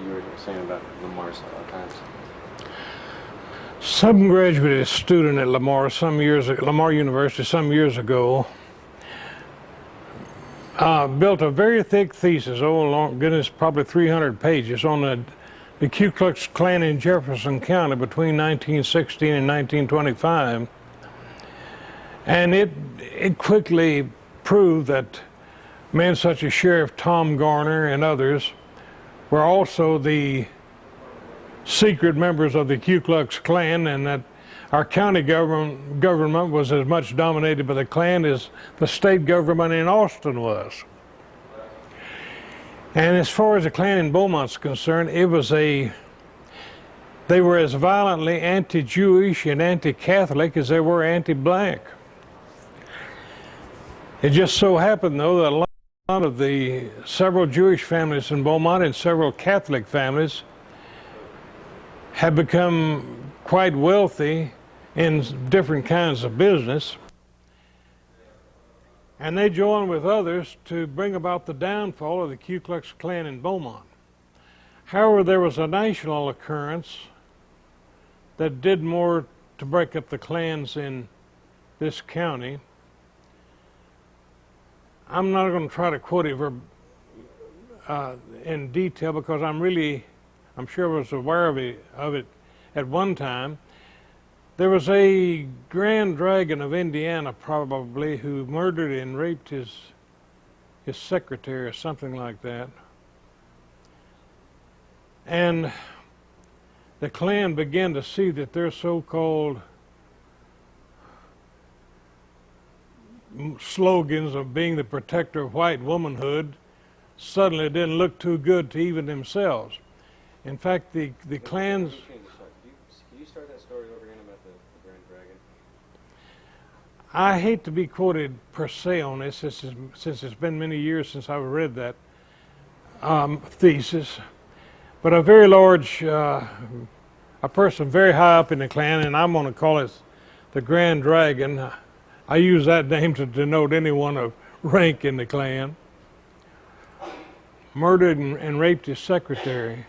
you were saying about Lamar times. Some graduate student at Lamar University some years ago built a very thick thesis, goodness, probably 300 pages, on the Ku Klux Klan in Jefferson County between 1916 and 1925. And it quickly proved that men such as Sheriff Tom Garner and others were also the secret members of the Ku Klux Klan, and that our county government was as much dominated by the Klan as the state government in Austin was. And as far as the Klan in Beaumont's concerned, they were as violently anti-Jewish and anti-Catholic as they were anti-black. It just so happened, though, that a lot of the several Jewish families in Beaumont and several Catholic families have become quite wealthy in different kinds of business, and they joined with others to bring about the downfall of the Ku Klux Klan in Beaumont. However, there was a national occurrence that did more to break up the clans in this county. I'm not going to try to quote it in detail, because I'm sure I was aware of it at one time. There was a Grand Dragon of Indiana, probably, who murdered and raped his secretary or something like that. And the Klan began to see that their so-called slogans of being the protector of white womanhood suddenly didn't look too good to even themselves. In fact, the Klans... Can you start that story over again about the Grand Dragon? I hate to be quoted per se on this, since it's been many years since I've read that thesis, but a very large, a person very high up in the Klan, and I'm going to call it the Grand Dragon. I use that name to denote anyone of rank in the Klan, murdered and raped his secretary.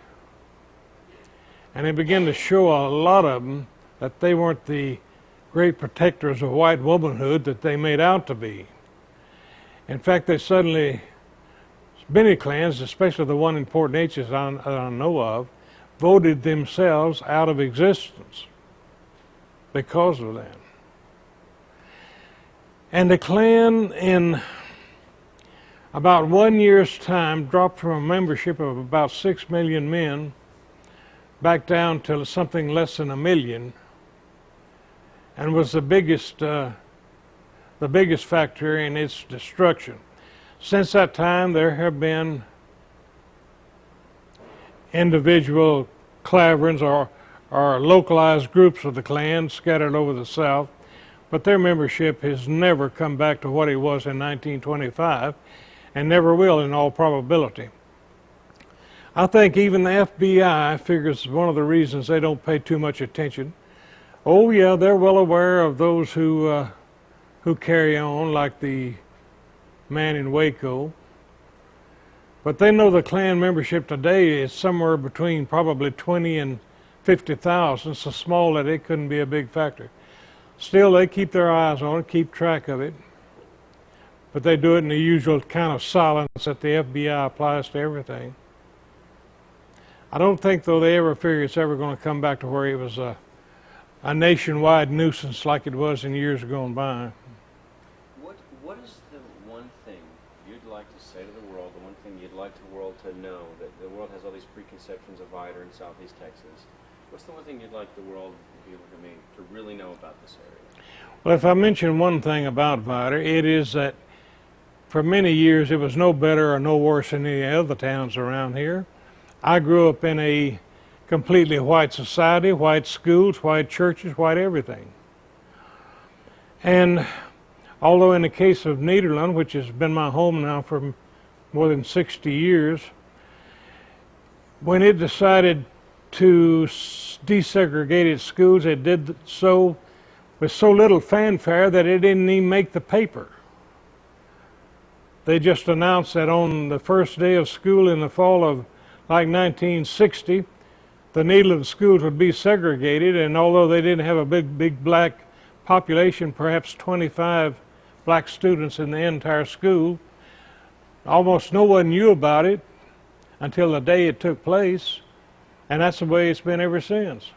And it began to show a lot of them that they weren't the great protectors of white womanhood that they made out to be. In fact, many clans, especially the one in Port Neches that I know of, voted themselves out of existence because of that. And the Klan, in about 1 year's time, dropped from a membership of about 6 million men back down to something less than 1 million, and was the biggest factor in its destruction. Since that time, there have been individual claverings or localized groups of the Klan scattered over the South, but their membership has never come back to what it was in 1925, and never will in all probability. I think even the FBI figures one of the reasons they don't pay too much attention. Oh yeah, they're well aware of those who carry on, like the man in Waco. But they know the Klan membership today is somewhere between probably 20 and 50,000, so small that it couldn't be a big factor. Still, they keep their eyes on it, keep track of it, but they do it in the usual kind of silence that the FBI applies to everything. I don't think, though, they ever figure it's ever going to come back to where it was a nationwide nuisance like it was in years gone by. What is the one thing you'd like to say to the world, the one thing you'd like the world to know, that the world has all these preconceptions of Vidor in Southeast Texas? What's the one thing you'd like the world, to really know about this area? Well, if I mention one thing about Vidor, it is that for many years it was no better or no worse than any other towns around here. I grew up in a completely white society, white schools, white churches, white everything. And although in the case of Nederland, which has been my home now for more than 60 years, when it decided to desegregate its schools, it did so with so little fanfare that it didn't even make the paper. They just announced that on the first day of school in the fall of like 1960, the Nederland schools would be segregated, and although they didn't have a big black population, perhaps 25 black students in the entire school, almost no one knew about it until the day it took place, and that's the way it's been ever since.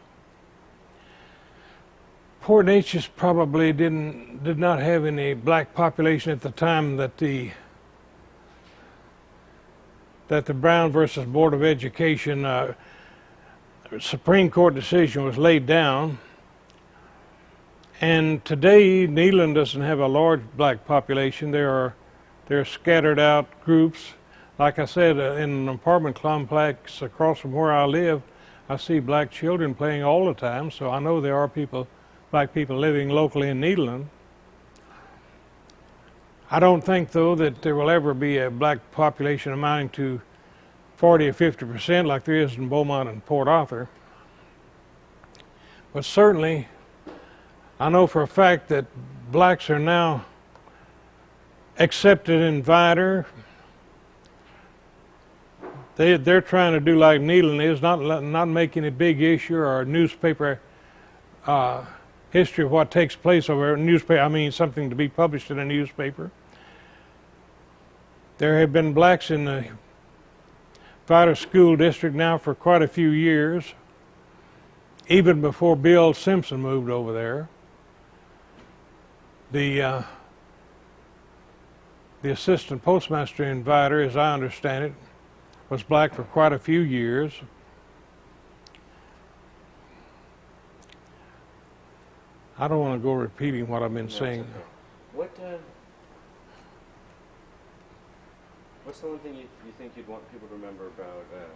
Port Neches probably did not have any black population at the time that the Brown versus Board of Education Supreme Court decision was laid down. And today, Nederland doesn't have a large black population. There are scattered out groups. Like I said, in an apartment complex across from where I live, I see black children playing all the time. So I know there are black people living locally in Nederland. I don't think, though, that there will ever be a black population amounting to 40 or 50% like there is in Beaumont and Port Arthur. But certainly, I know for a fact that blacks are now accepted in Vidor. They're trying to do like Nederland is, not making a big issue or a newspaper history of what takes place over a newspaper. I mean, something to be published in a newspaper. There have been blacks in the Vidor School District now for quite a few years, even before Bill Simpson moved over there. The assistant postmaster in Vidor, as I understand it, was black for quite a few years. I don't want to go repeating what I've been saying. Okay. What's the one thing you think you'd want people to remember about the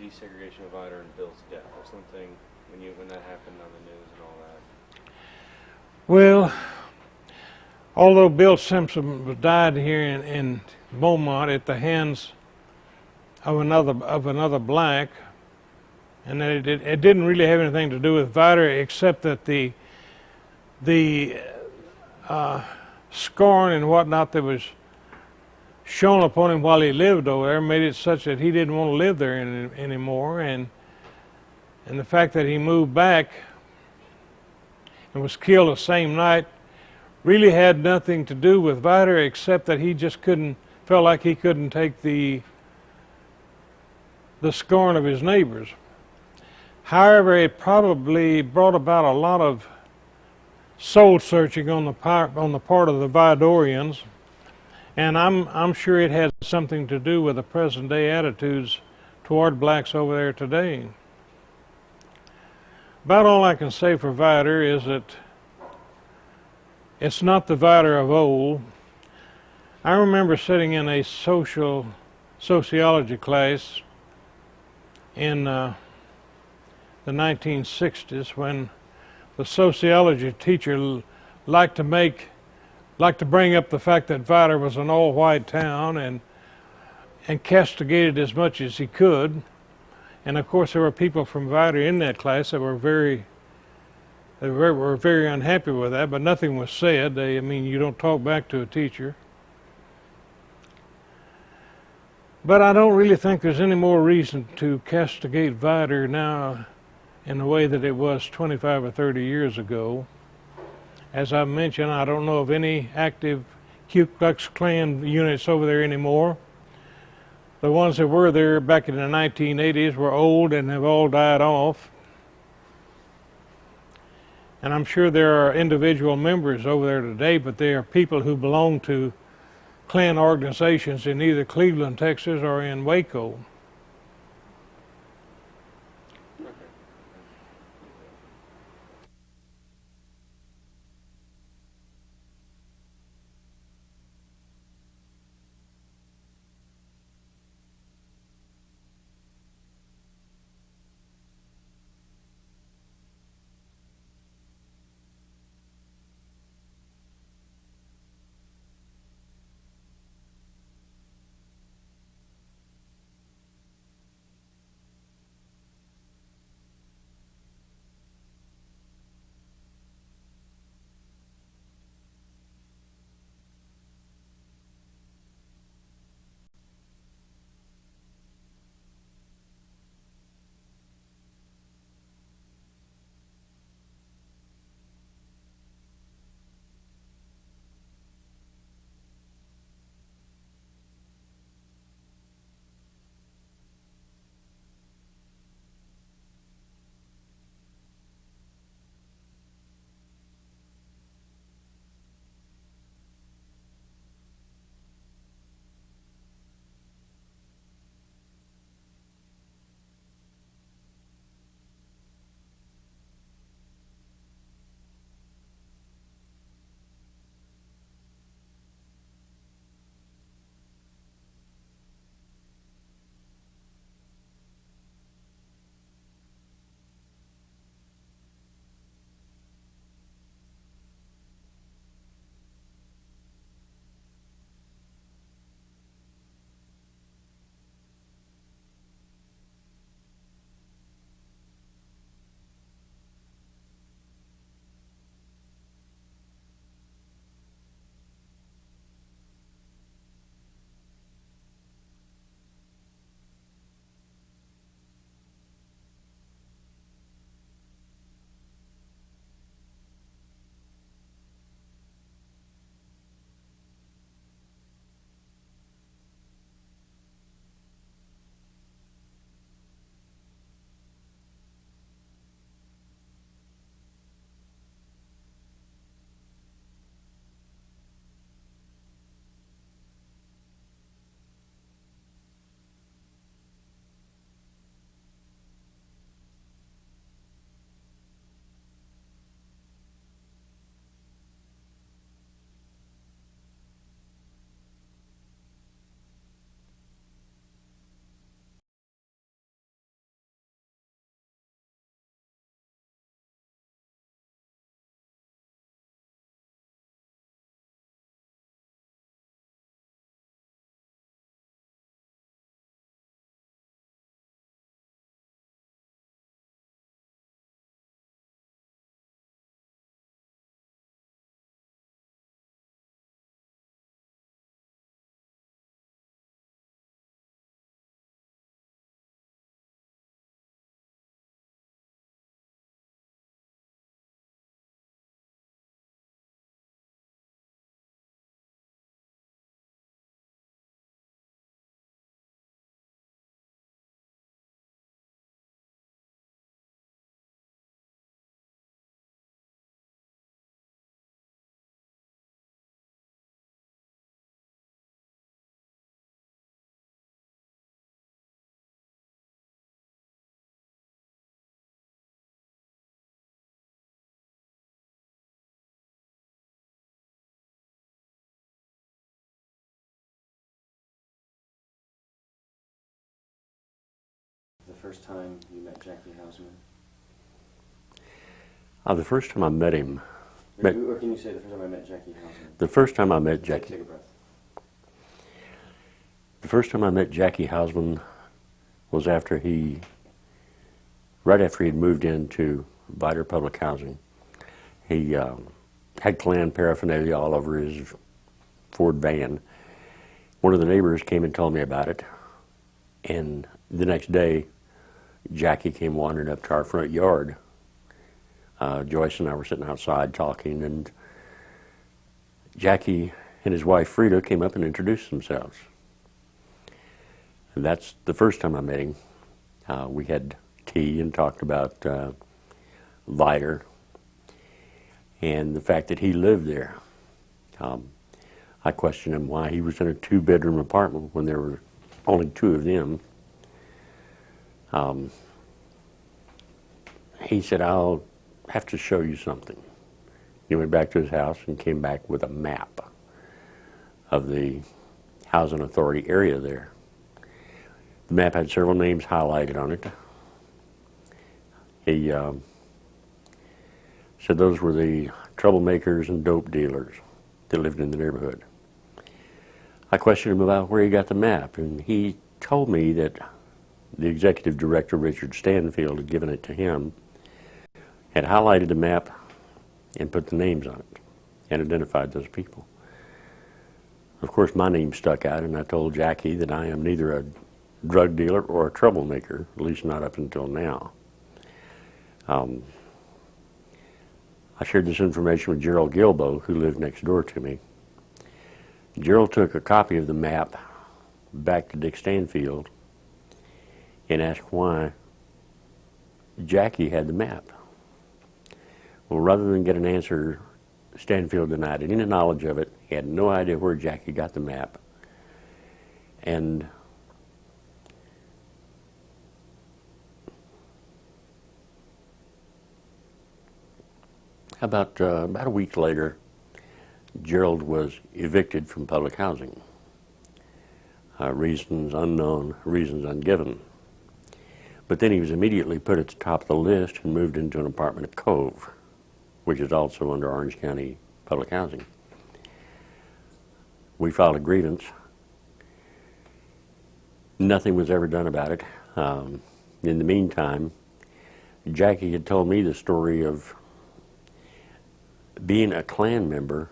desegregation of Vidor and Bill's death? What's one thing when that happened on the news and all that? Well, although Bill Simpson died here in Beaumont at the hands of another black, and that it didn't really have anything to do with Vidor, except that the scorn and whatnot that was shown upon him while he lived over there made it such that he didn't want to live there anymore, and the fact that he moved back and was killed the same night really had nothing to do with Vidor, except that he just felt like he couldn't take the scorn of his neighbors. However, it probably brought about a lot of soul searching on the part of the Vidorians, and I'm sure it has something to do with the present day attitudes toward blacks over there today. About all I can say for Vidor is that it's not the Vidor of old. I remember sitting in a sociology class in the 1960s when the sociology teacher liked to bring up the fact that Vidor was an all-white town and castigated as much as he could. And of course, there were people from Vidor in that class that were very unhappy with that, but nothing was said. I mean, you don't talk back to a teacher. But I don't really think there's any more reason to castigate Vidor now in the way that it was 25 or 30 years ago. As I mentioned, I don't know of any active Ku Klux Klan units over there anymore. The ones that were there back in the 1980s were old and have all died off. And I'm sure there are individual members over there today, but they are people who belong to Klan organizations in either Cleveland, Texas, or in Waco. first time you met Jackie Hausman? The first time I met him, Or can you say the first time I met Jackie Hausman? the first time I met Jackie, Take a breath. the first time I met Jackie Hausman was right after he'd moved into Viter Public Housing. He had Klan paraphernalia all over his Ford van. One of the neighbors came and told me about it, and the next day, Jackie came wandering up to our front yard. Joyce and I were sitting outside talking, and Jackie and his wife Frida came up and introduced themselves. And that's the first time I met him. We had tea and talked about Viter and the fact that he lived there. I questioned him why he was in a 2-bedroom apartment when there were only 2 of them. He said, "I'll have to show you something." He went back to his house and came back with a map of the housing authority area there. The map had several names highlighted on it. He said those were the troublemakers and dope dealers that lived in the neighborhood. I questioned him about where he got the map, and he told me that the executive director, Richard Stanfield, had given it to him, had highlighted the map and put the names on it and identified those people. Of course, my name stuck out, and I told Jackie that I am neither a drug dealer or a troublemaker, at least not up until now. I shared this information with Gerald Gilbo, who lived next door to me. Gerald took a copy of the map back to Dick Stanfield and asked why Jackie had the map. Well, rather than get an answer, Stanfield denied any knowledge of it. He had no idea where Jackie got the map. And about a week later, Gerald was evicted from public housing. Reasons unknown, reasons ungiven. But then he was immediately put at the top of the list and moved into an apartment at Cove, which is also under Orange County Public Housing. We filed a grievance. Nothing was ever done about it. In the meantime, Jackie had told me the story of being a Klan member,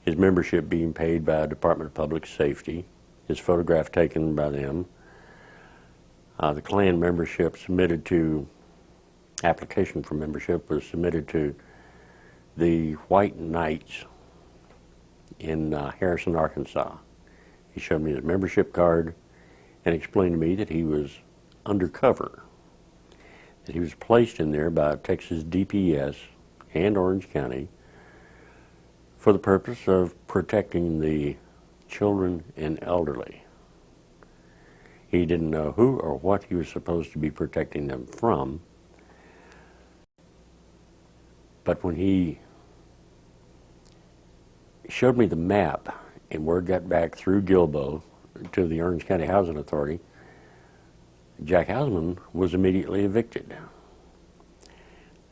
his membership being paid by the Department of Public Safety, his photograph taken by them, the Klan membership submitted to, application for membership was submitted to the White Knights in Harrison, Arkansas. He showed me his membership card and explained to me that he was undercover, that he was placed in there by Texas DPS and Orange County for the purpose of protecting the children and elderly. He didn't know who or what he was supposed to be protecting them from, but when he showed me the map and word got back through Gilbo to the Orange County Housing Authority, Jack Hausman was immediately evicted.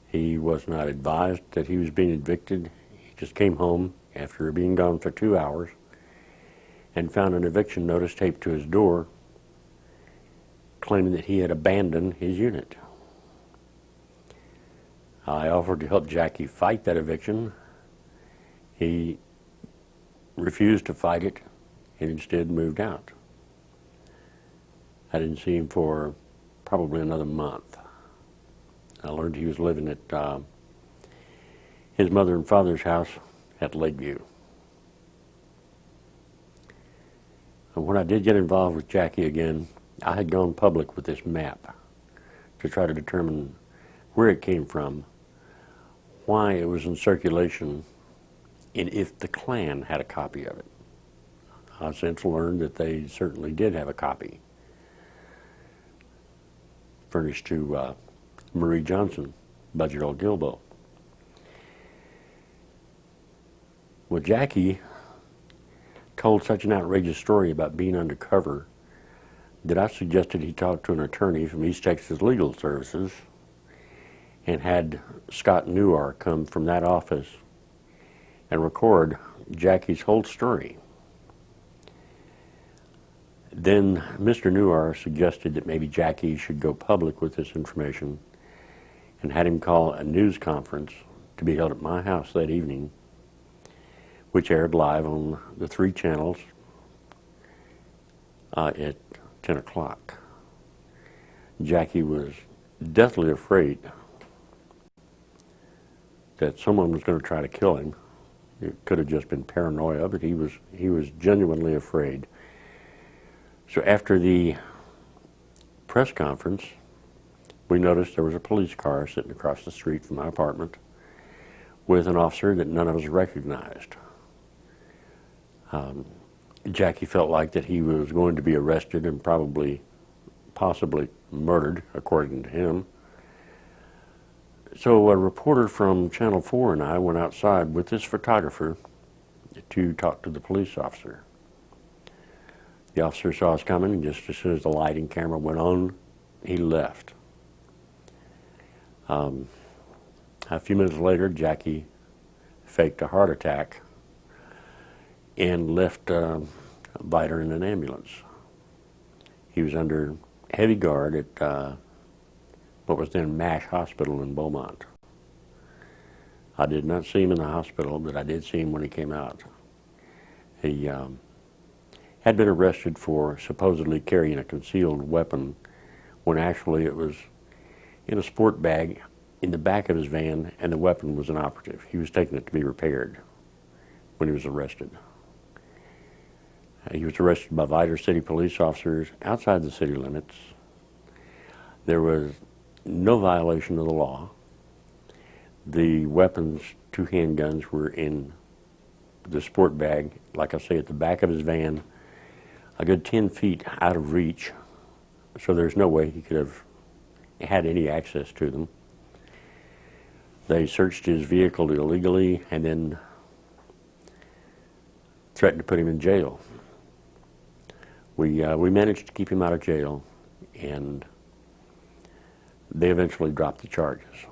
He was not advised that he was being evicted. He just came home after being gone for 2 hours and found an eviction notice taped to his door claiming that he had abandoned his unit. I offered to help Jackie fight that eviction. He refused to fight it and instead moved out. I didn't see him for probably another month. I learned he was living at his mother and father's house at Lakeview. And when I did get involved with Jackie again, I had gone public with this map to try to determine where it came from, why it was in circulation, and if the Klan had a copy of it. I since learned that they certainly did have a copy, furnished to Marie Johnson, Budget Old Gilbo. Well, Jackie told such an outrageous story about being undercover that I suggested he talk to an attorney from East Texas Legal Services and had Scott Newar come from that office and record Jackie's whole story. Then Mr. Newar suggested that maybe Jackie should go public with this information and had him call a news conference to be held at my house that evening, which aired live on the 3 channels at 10 o'clock. Jackie was deathly afraid that someone was going to try to kill him. It could have just been paranoia, but he was genuinely afraid. So after the press conference, we noticed there was a police car sitting across the street from my apartment with an officer that none of us recognized. Jackie felt like that he was going to be arrested and possibly murdered, according to him. So a reporter from Channel 4 and I went outside with this photographer to talk to the police officer. The officer saw us coming, and just as soon as the lighting camera went on, he left. A few minutes later, Jackie faked a heart attack and left Viter in an ambulance. He was under heavy guard at what was then MASH Hospital in Beaumont. I did not see him in the hospital, but I did see him when he came out. He had been arrested for supposedly carrying a concealed weapon when actually it was in a sport bag in the back of his van, and the weapon was inoperative. He was taking it to be repaired when he was arrested. He was arrested by Viter City police officers outside the city limits. There was no violation of the law. The weapons, 2 handguns, were in the sport bag, like I say, at the back of his van, a good 10 feet out of reach, so there's no way he could have had any access to them. They searched his vehicle illegally and then threatened to put him in jail. We managed to keep him out of jail, and they eventually dropped the charges.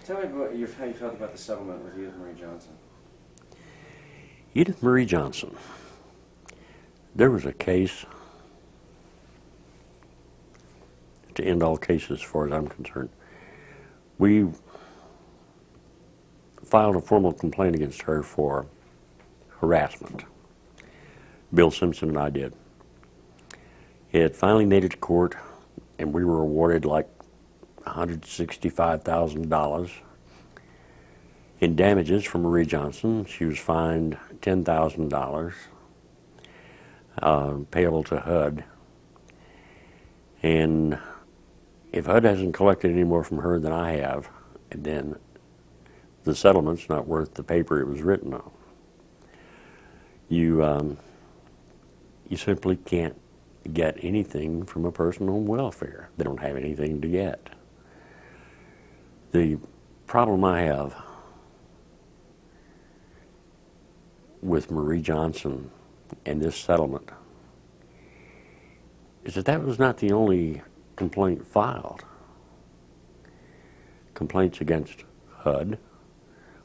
Tell me about how you felt about the settlement with Edith Marie Johnson. Edith Marie Johnson. There was a case, to end all cases as far as I'm concerned. We filed a formal complaint against her for harassment. Bill Simpson and I did. It finally made it to court, and we were awarded like $165,000 in damages from Marie Johnson. She was fined $10,000, payable to HUD. And if HUD hasn't collected any more from her than I have, then the settlement's not worth the paper it was written on. You simply can't get anything from a person on welfare. They don't have anything to get. The problem I have with Marie Johnson and this settlement is that was not the only complaint filed. Complaints against HUD,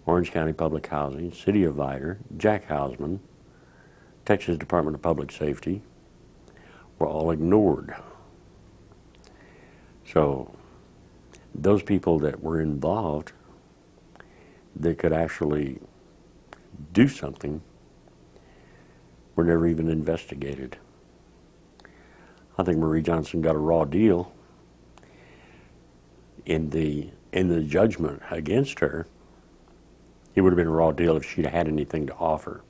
Orange County Public Housing, City of Viter, Jack Hausman, Texas Department of Public Safety were all ignored. So those people that were involved, that could actually do something, were never even investigated. I think Marie Johnson got a raw deal in the judgment against her. It would have been a raw deal if she'd had anything to offer.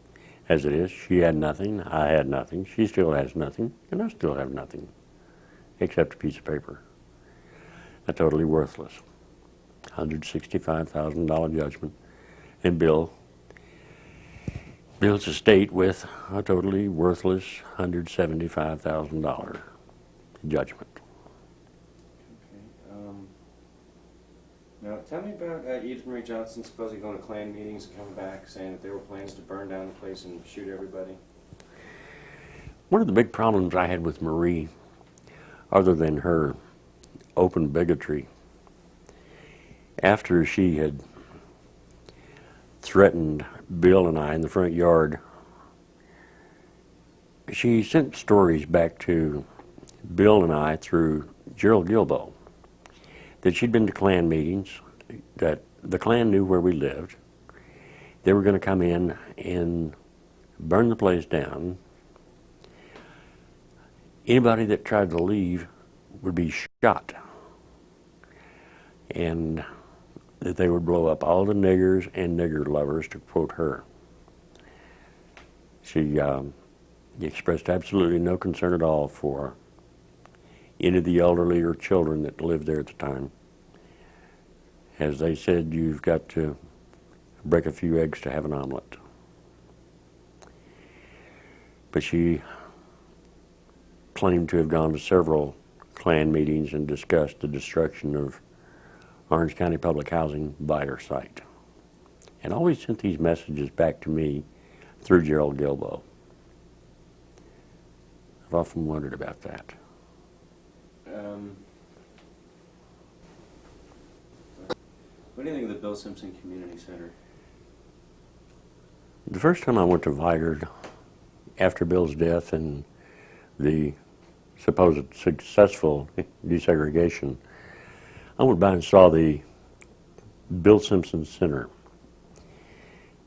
As it is, she had nothing, I had nothing, she still has nothing, and I still have nothing, except a piece of paper. A totally worthless $165,000 judgment, and Bill's estate with a totally worthless $175,000 judgment. Okay. Now, tell me about Edith Marie Johnson supposedly going to Klan meetings and coming back saying that there were plans to burn down the place and shoot everybody. One of the big problems I had with Marie, other than her open bigotry, after she had threatened Bill and I in the front yard, she sent stories back to Bill and I through Gerald Gilbo that she'd been to Klan meetings, that the Klan knew where we lived. They were going to come in and burn the place down. Anybody that tried to leave would be shot. And that they would blow up all the niggers and nigger lovers, to quote her. She expressed absolutely no concern at all for any of the elderly or children that lived there at the time. As they said, you've got to break a few eggs to have an omelet. But she claimed to have gone to several Klan meetings and discussed the destruction of Orange County Public Housing by her site. And always sent these messages back to me through Gerald Gilbo. I've often wondered about that. What do you think of the Bill Simpson Community Center? The first time I went to Vidard after Bill's death and the supposed successful desegregation, I went by and saw the Bill Simpson Center.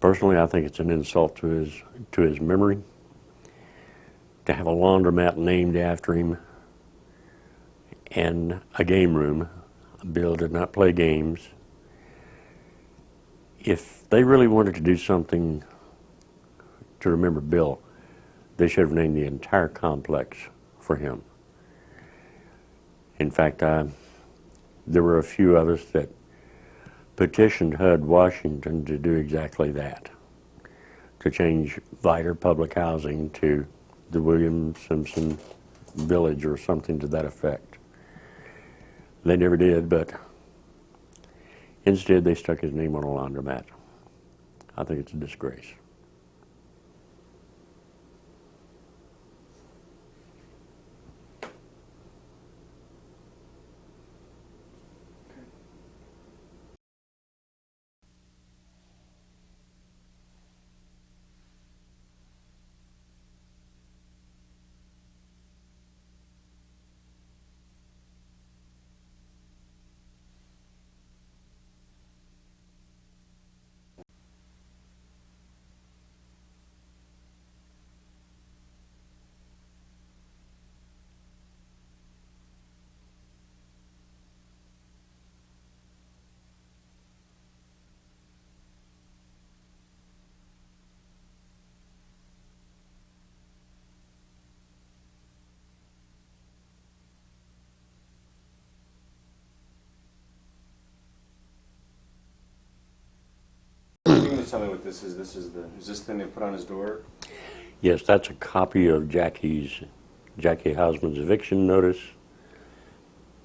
Personally, I think it's an insult to his memory to have a laundromat named after him and a game room. Bill did not play games. If they really wanted to do something to remember Bill, they should have named the entire complex for him. In fact, there were a few of us that petitioned HUD Washington to do exactly that, to change Vidard Public Housing to the William Simpson Village or something to that effect. They never did, but instead they stuck his name on a laundromat. I think it's a disgrace. You're going to tell me what this is? Is this thing they put on his door? Yes, that's a copy of Jackie Hausman's eviction notice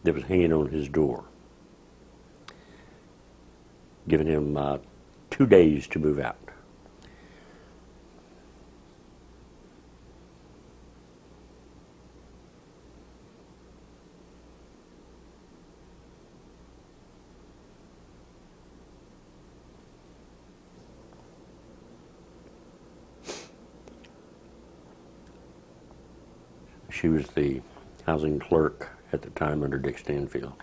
that was hanging on his door, giving him 2 days to move out. She was the housing clerk at the time under Dick Stanfield.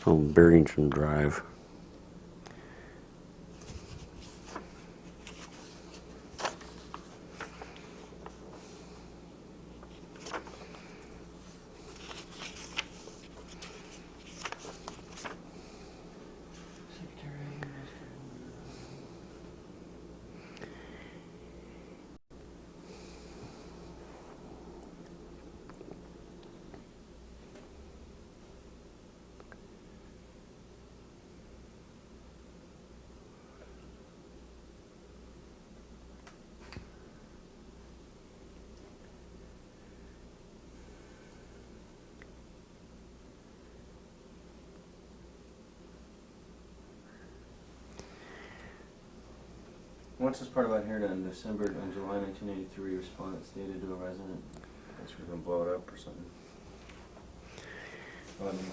On Barrington Drive. What's this part about here done? On July 1983, respondent stated to a resident, I guess we're going to blow it up or something. Well, I mean,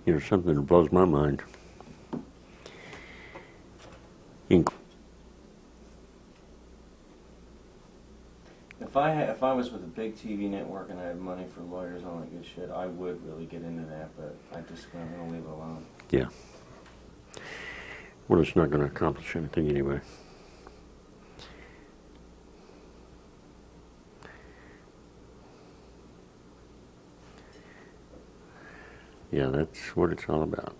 You know, something that blows my mind. In- If I was with a big TV network and I had money for lawyers and all that good shit, I would really get into that, but I'm going to leave it alone. yeah. Well, it's not going to accomplish anything anyway. Yeah, that's what it's all about.